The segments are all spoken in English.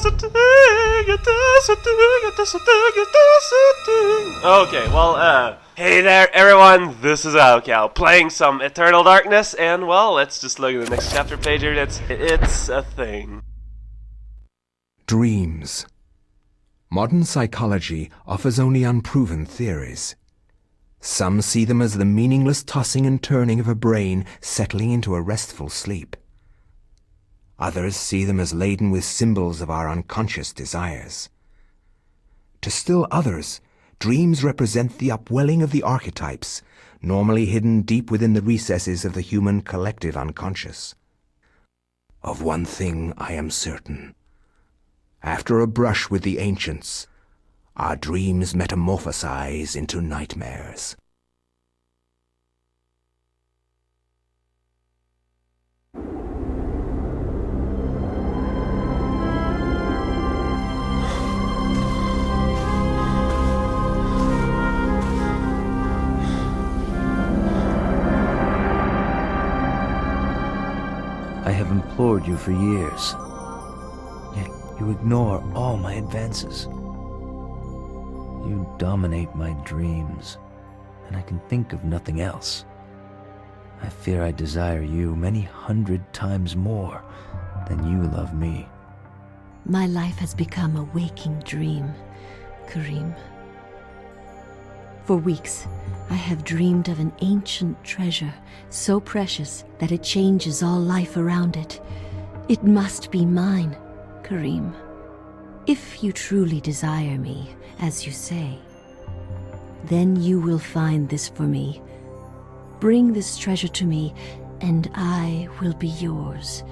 Okay, well, hey there, everyone. This is Cow playing some Eternal Darkness, and well, let's just look at the next chapter page here. It's a thing. Dreams. Modern psychology offers only unproven theories. Some see them as the meaningless tossing and turning of a brain settling into a restful sleep. Others see them as laden with symbols of our unconscious desires. To still others, dreams represent the upwelling of the archetypes, normally hidden deep within the recesses of the human collective unconscious. Of one thing I am certain. After a brush with the ancients, our dreams metamorphosize into nightmares. I have implored you for years, yet you ignore all my advances. You dominate my dreams, and I can think of nothing else. I fear I desire you many 100 times more than you love me. My life has become a waking dream, Karim. For weeks, I have dreamed of an ancient treasure, so precious that it changes all life around it. It must be mine, Karim. If you truly desire me, as you say, then you will find this for me. Bring this treasure to me, and I will be yours.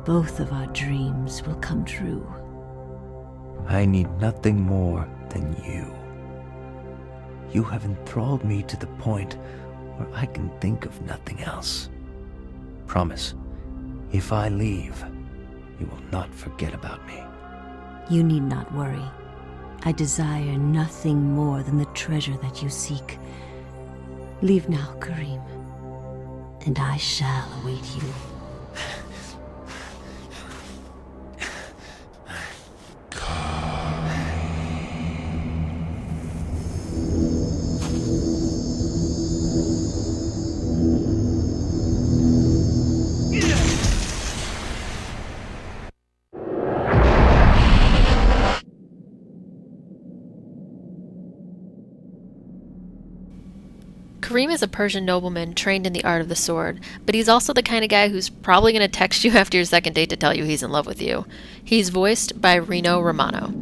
Both of our dreams will come true. I need nothing more than you. You have enthralled me to the point where I can think of nothing else. Promise, if I leave, you will not forget about me. You need not worry. I desire nothing more than the treasure that you seek. Leave now, Karim, and I shall await you. Karim is a Persian nobleman trained in the art of the sword, but he's also the kind of guy who's probably going to text you after your second date to tell you he's in love with you. He's voiced by Rino Romano.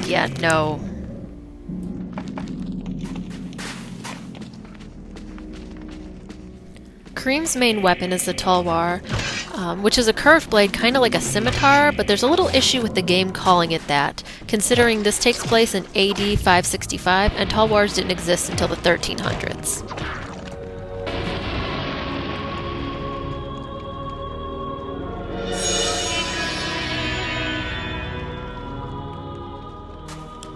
Yeah, no. Karim's main weapon is the Talwar, which is a curved blade kind of like a scimitar, but there's a little issue with the game calling it that, considering this takes place in AD 565 and Talwars didn't exist until the 1300s.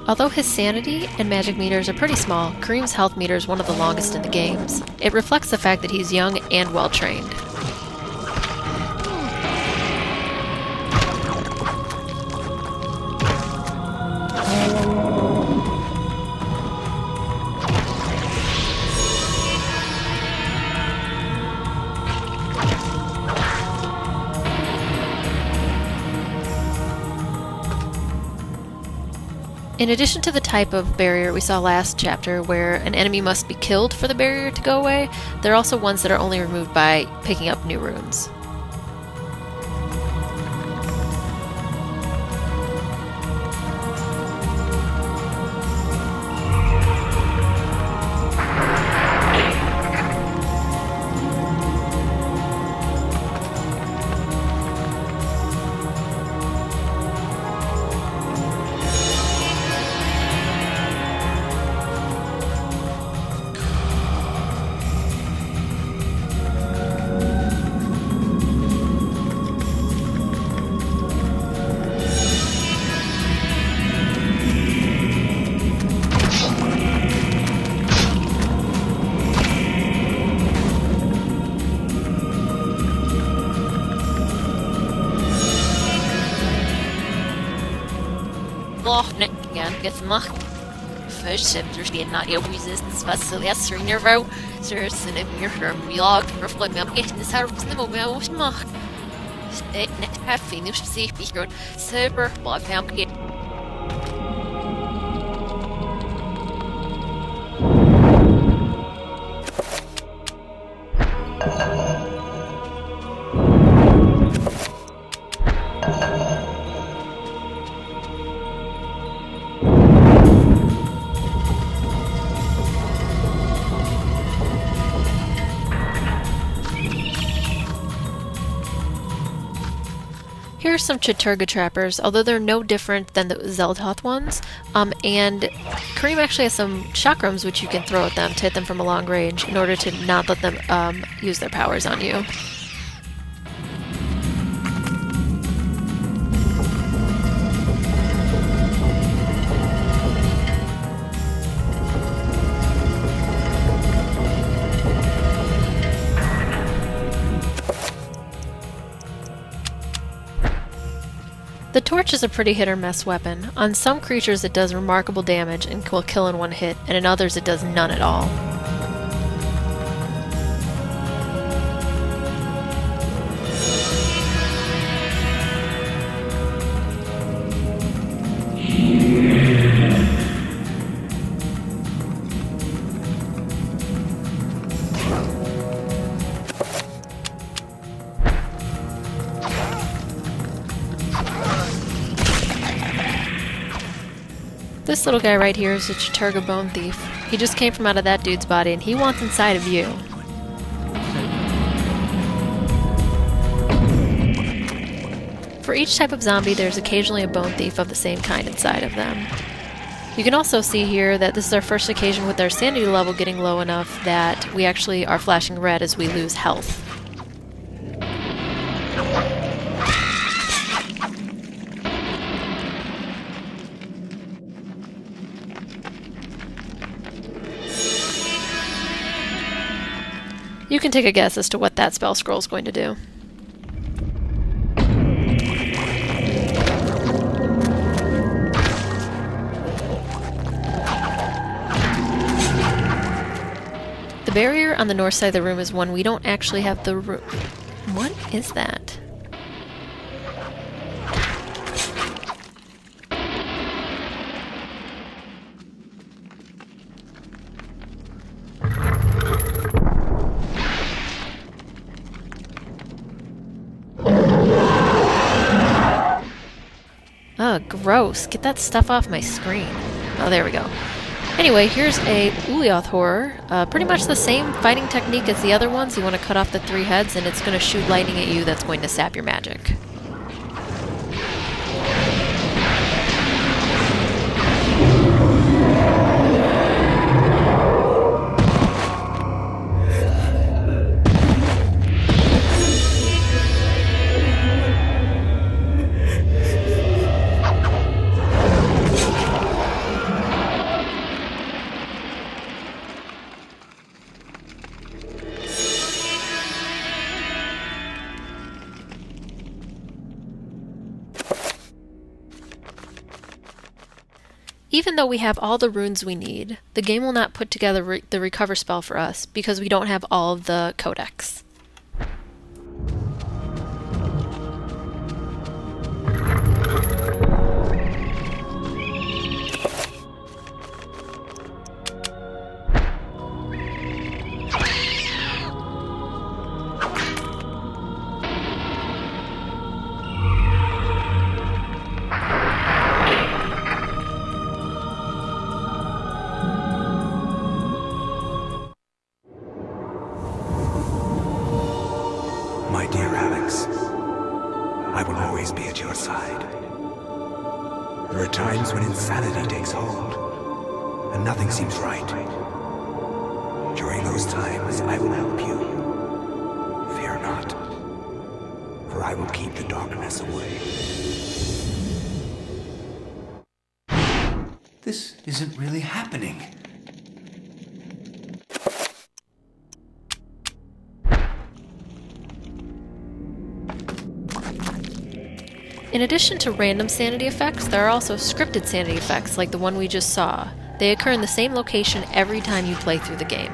Although his sanity and magic meters are pretty small, Karim's health meter is one of the longest in the games. It reflects the fact that he's young and well-trained. In addition to the type of barrier we saw last chapter, where an enemy must be killed for the barrier to go away, there are also ones that are only removed by picking up new runes. Smochnet again, get Mach. First, there's getting not your resistance, but so that's in your vote. There's an mirror, log, reflect me up, getting this out of the mobile with Mach. Next half finished, see if you're super, but I found it. Here are some Chaturga trappers, although they're no different than the Zeltoth ones. And Karim actually has some chakrams which you can throw at them to hit them from a long range in order to not let them use their powers on you. The torch is a pretty hit-or-miss weapon. On some creatures it does remarkable damage and will kill in one hit, and in others it does none at all. This little guy right here is a Chaturga Bone Thief. He just came from out of that dude's body and he wants inside of you. For each type of zombie, there's occasionally a Bone Thief of the same kind inside of them. You can also see here that this is our first occasion with our sanity level getting low enough that we actually are flashing red as we lose health. You can take a guess as to what that spell scroll is going to do. The barrier on the north side of the room is one we don't actually have the room. What is that? Ugh, gross. Get that stuff off my screen. Oh, there we go. Anyway, here's a Ulioth horror. Pretty much the same fighting technique as the other ones. You want to cut off the 3 heads and it's going to shoot lightning at you that's going to sap your magic. Even though we have all the runes we need, the game will not put together the recover spell for us because we don't have all of the codex. My dear Alex, I will always be at your side. There are times when insanity takes hold, and nothing seems right. During those times, I will help you. Fear not, for I will keep the darkness away. This isn't really happening. In addition to random sanity effects, there are also scripted sanity effects like the one we just saw. They occur in the same location every time you play through the game.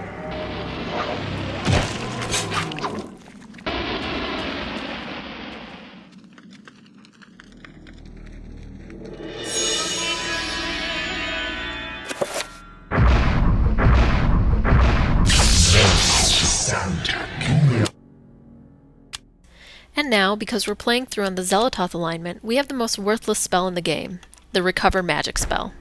And now, because we're playing through on the Xelatoth alignment, we have the most worthless spell in the game, the Recover Magic spell.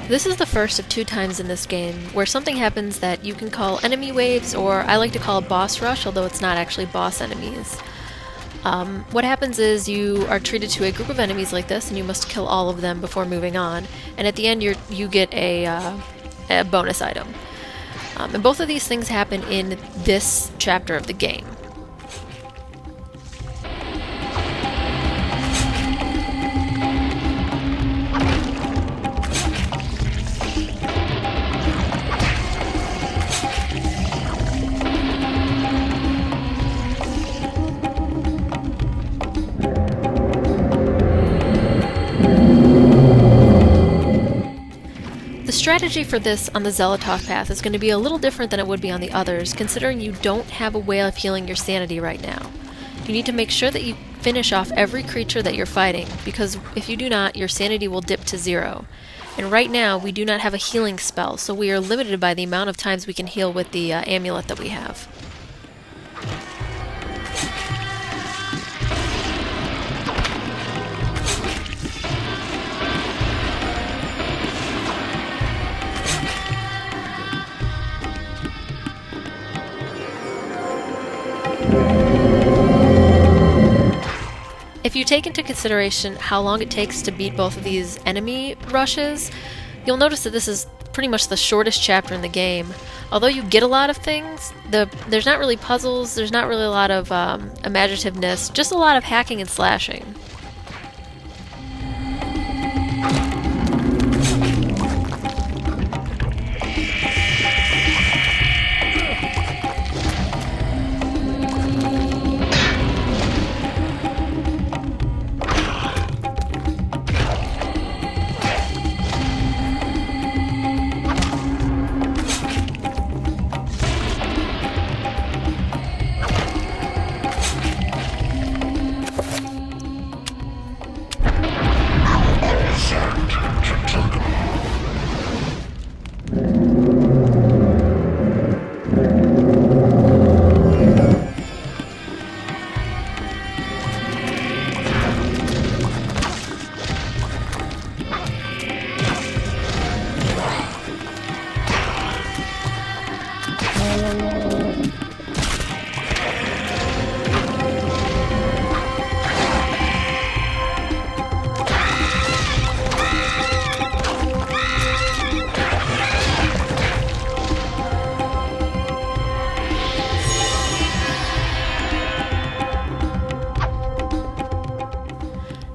This is the first of 2 times in this game where something happens that you can call enemy waves, or I like to call boss rush, although it's not actually boss enemies. What happens is you are treated to a group of enemies like this, and you must kill all of them before moving on, and at the end you get a bonus item. And both of these things happen in this chapter of the game. The strategy for this on the Xelatoth path is going to be a little different than it would be on the others, considering you don't have a way of healing your sanity right now. You need to make sure that you finish off every creature that you're fighting, because if you do not, your sanity will dip to 0. And right now, we do not have a healing spell, so we are limited by the amount of times we can heal with the amulet that we have. If you take into consideration how long it takes to beat both of these enemy rushes, you'll notice that this is pretty much the shortest chapter in the game. Although you get a lot of things, there's not really puzzles, there's not really a lot of imaginativeness, just a lot of hacking and slashing.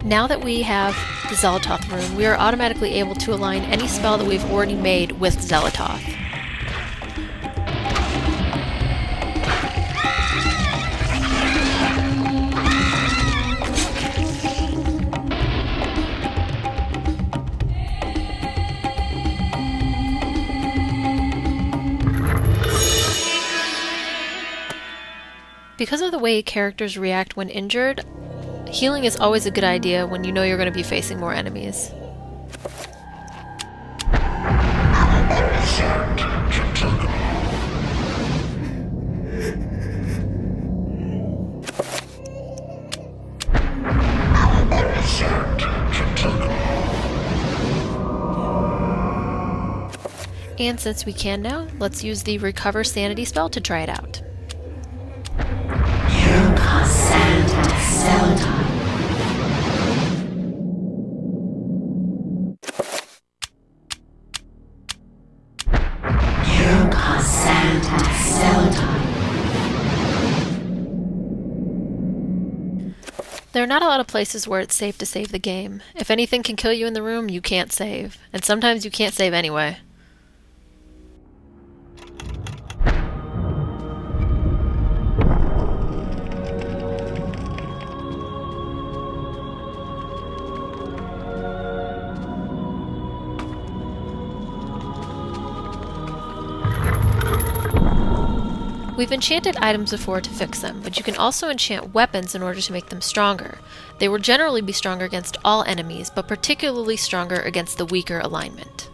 Now that we have the Xelatoth rune, we are automatically able to align any spell that we've already made with Xelatoth. Because of the way characters react when injured, healing is always a good idea when you know you're going to be facing more enemies. And since we can now, let's use the Recover Sanity spell to try it out. There are not a lot of places where it's safe to save the game. If anything can kill you in the room, you can't save. And sometimes you can't save anyway. We've enchanted items before to fix them, but you can also enchant weapons in order to make them stronger. They will generally be stronger against all enemies, but particularly stronger against the weaker alignment.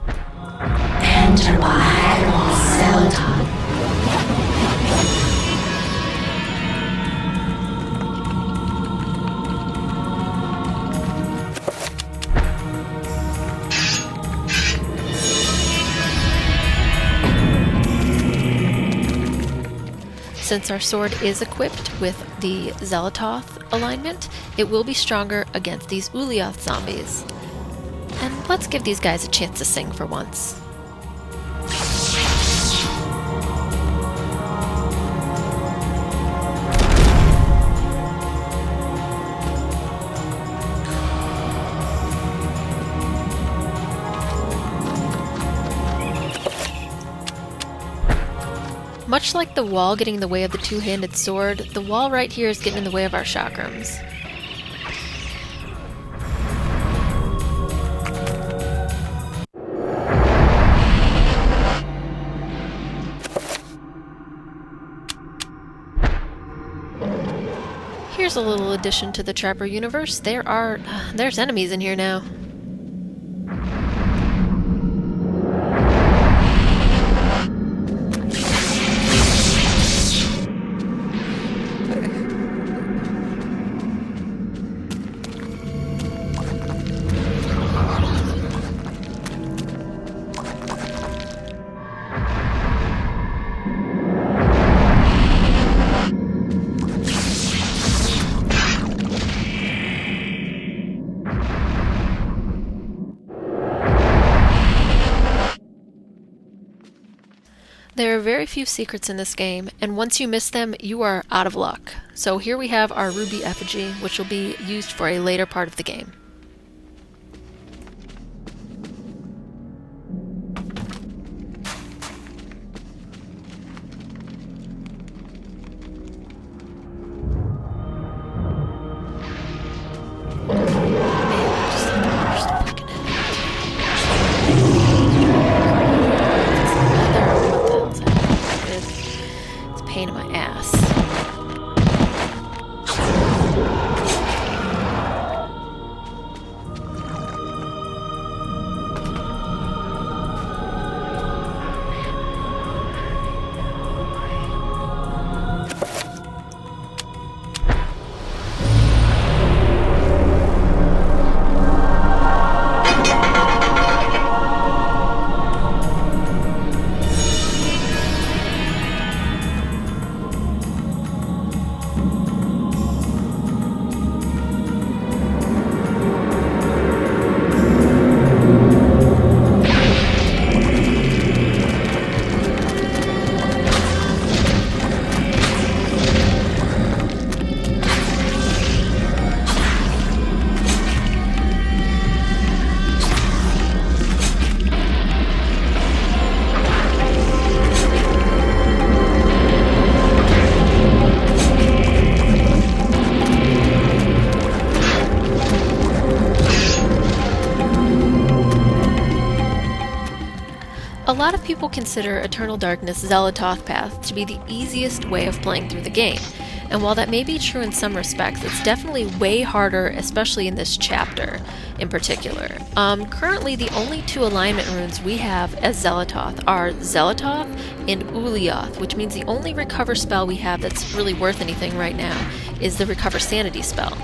Enter by Zelda. Since our sword is equipped with the Zelatoth alignment, it will be stronger against these Ulyaoth zombies. And let's give these guys a chance to sing for once. Much like the wall getting in the way of the two-handed sword, the wall right here is getting in the way of our chakrams. Here's a little addition to the Trapper universe. There's enemies in here now. There are very few secrets in this game, and once you miss them, you are out of luck. So here we have our ruby effigy, which will be used for a later part of the game. Pain in my ass. A lot of people consider Eternal Darkness Zelatoth Path to be the easiest way of playing through the game, and while that may be true in some respects, it's definitely way harder, especially in this chapter in particular. Currently, the only two alignment runes we have as Zelatoth are Zelatoth and Ulyaoth, which means the only recover spell we have that's really worth anything right now is the Recover Sanity spell.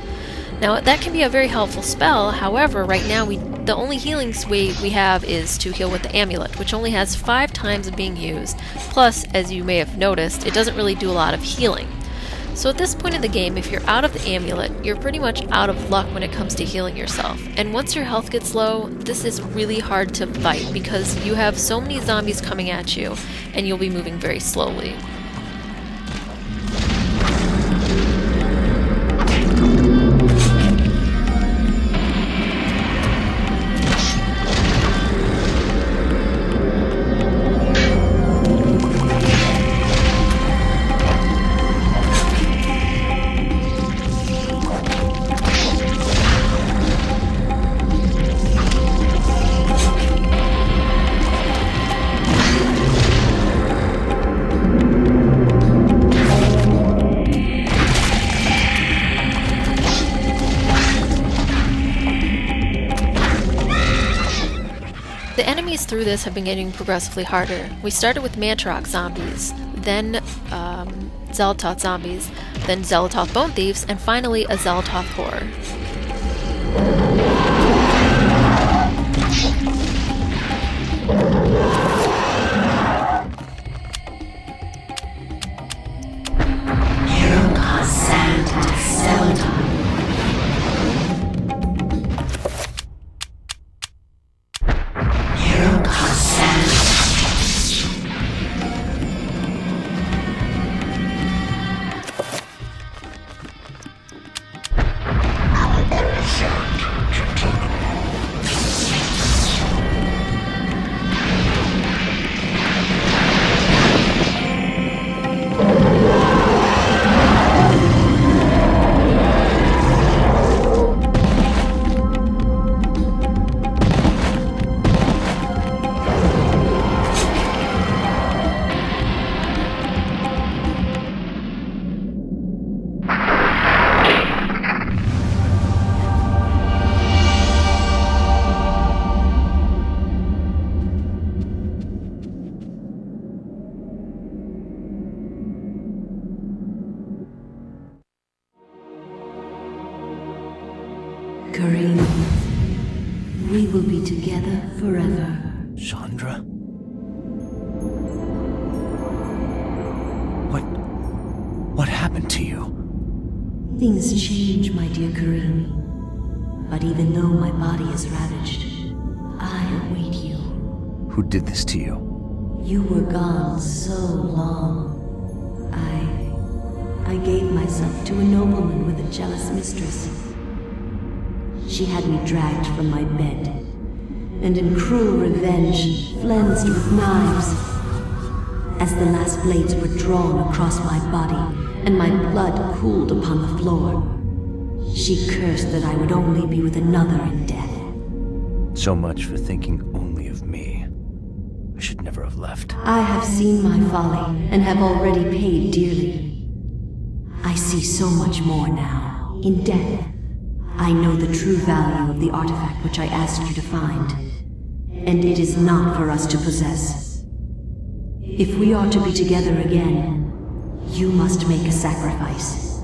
Now, that can be a very helpful spell, however, right now the only healing we have is to heal with the amulet, which only has 5 times of being used, plus, as you may have noticed, it doesn't really do a lot of healing. So at this point in the game, if you're out of the amulet, you're pretty much out of luck when it comes to healing yourself. And once your health gets low, this is really hard to fight because you have so many zombies coming at you, and you'll be moving very slowly. The enemies through this have been getting progressively harder. We started with Mantarok zombies, then Xelatoth zombies, then Xelatoth bone thieves, and finally a Xelatoth horror. Karim, we will be together forever. Chandra? What happened to you? Things change, my dear Karim. But even though my body is ravaged, I await you. Who did this to you? You were gone so long. I gave myself to a nobleman with a jealous mistress. She had me dragged from my bed, and in cruel revenge, flensed with knives. As the last blades were drawn across my body, and my blood cooled upon the floor, she cursed that I would only be with another in death. So much for thinking only of me. I should never have left. I have seen my folly, and have already paid dearly. I see so much more now. In death, I know the true value of the artifact which I asked you to find. And it is not for us to possess. If we are to be together again, you must make a sacrifice.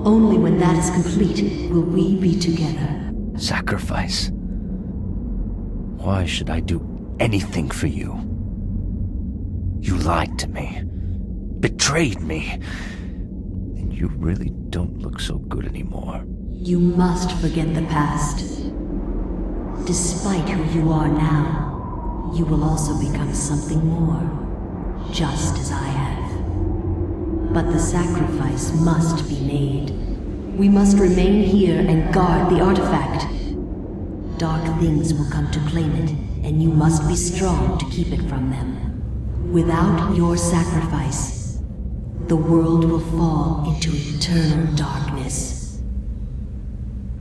Only when that is complete will we be together. Sacrifice? Why should I do anything for you? You lied to me. Betrayed me. And you really don't look so good anymore. You must forget the past. Despite who you are now, you will also become something more, just as I have. But the sacrifice must be made. We must remain here and guard the artifact. Dark things will come to claim it, and you must be strong to keep it from them. Without your sacrifice, the world will fall into eternal darkness.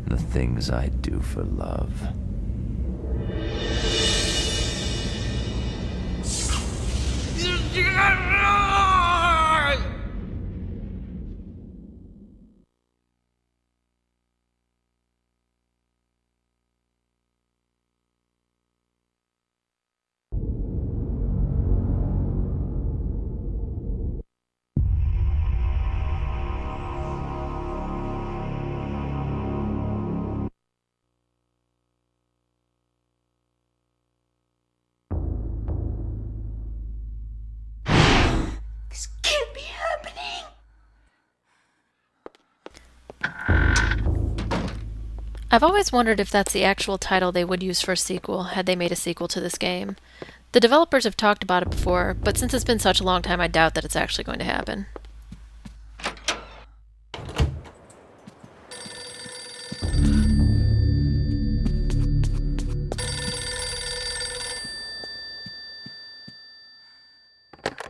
The things I do for love. This can't be happening! I've always wondered if that's the actual title they would use for a sequel, had they made a sequel to this game. The developers have talked about it before, but since it's been such a long time, I doubt that it's actually going to happen.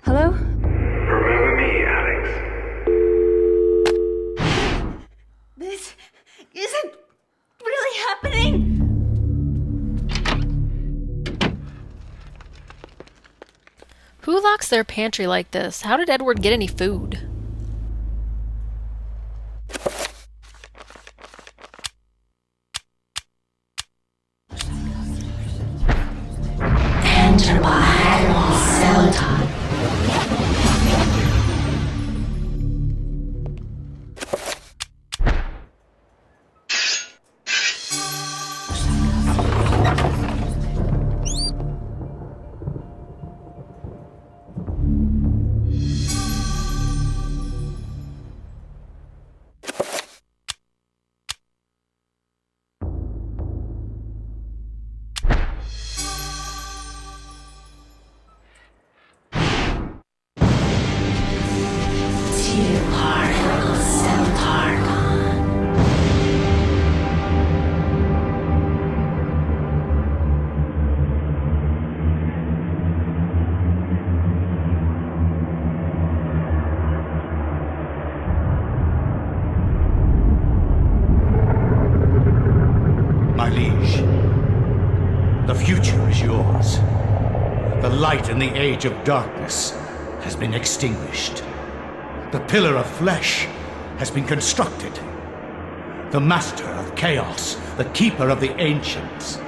Hello? Remember me, Alex? This isn't really happening! Who locks their pantry like this? How did Edward get any food? enter by Seldon. My liege, the future is yours. The light in the age of darkness has been extinguished. The pillar of flesh has been constructed. The master of chaos, the keeper of the ancients,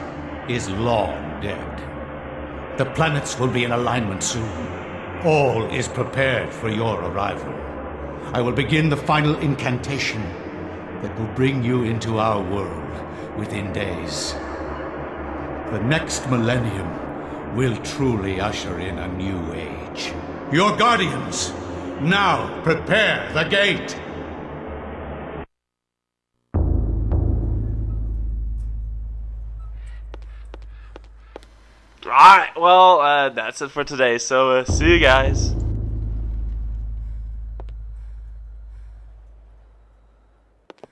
is long dead. The planets will be in alignment soon. All is prepared for your arrival. I will begin the final incantation that will bring you into our world within days. The next millennium will truly usher in a new age. Your guardians, now prepare the gate! Alright, well, that's it for today, so see you guys.